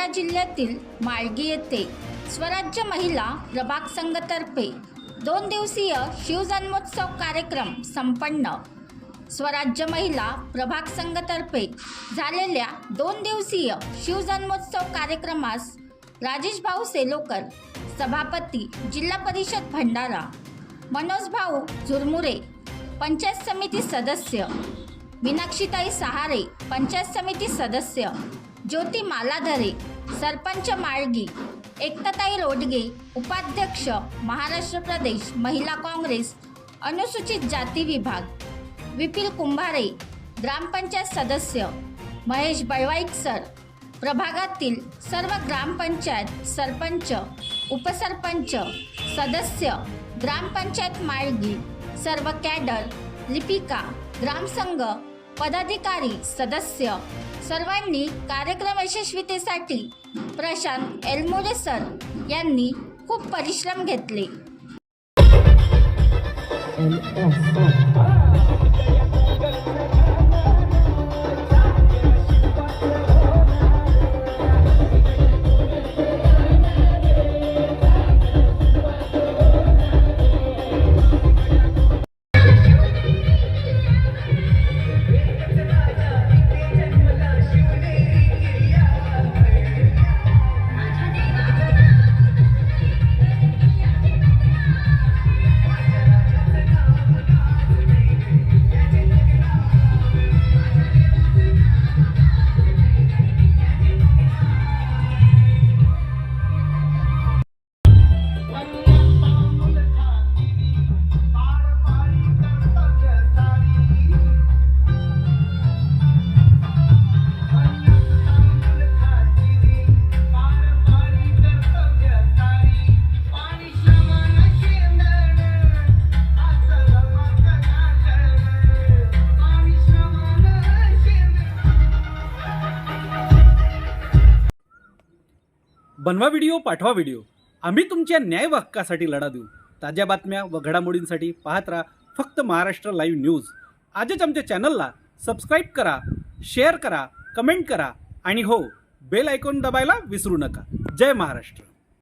भंडारा जिल्ह्यातील माळगी येथे स्वराज्य महिला प्रभाग संघतर्फे 2 दिवसीय शिवजन्मोत्सव कार्यक्रम संपन्न। स्वराज्य महिला प्रभाग संघतर्फे झालेल्या 2 दिवसीय शिवजन्मोत्सव कार्यक्रमास राजेश भाऊ सेलोकर सभापती जिल्हा परिषद भंडारा, मनोज भाऊ झुरमुरे पंचायत समिती सदस्य, मीनाक्षीताई सहारे पंचायत समिती सदस्य, ज्योती मालाधरे सरपंच माळगी, एकताताई रोडगे उपाध्यक्ष महाराष्ट्र प्रदेश महिला काँग्रेस अनुसूचित जाती विभाग, विपिल कुंभारे ग्रामपंचायत सदस्य, महेश बळवाईकर प्रभागातील सर्व ग्रामपंचायत सरपंच, उपसरपंच, सदस्य, ग्रामपंचायत माळगी, सर्व कॅडर, लिपिका, ग्रामसंघ पदाधिकारी, सदस्य सर्वांनी कार्यक्रम यशस्वीतेसाठी प्रशांत एलमोरे सर यांनी खूप परिश्रम घेतले। बनवा व्हिडिओ, पाठवा व्हिडिओ, आम्ही तुमच्या न्याय व हक्कासाठी लढा देऊ। ताज्या बातम्या व घडामोडींसाठी पाहत राहा फक्त महाराष्ट्र लाईव्ह न्यूज। आजच आमच्या चॅनलला सबस्क्राईब करा, शेअर करा, कमेंट करा आणि हो, बेल आयकॉन दबायला विसरू नका। जय महाराष्ट्र।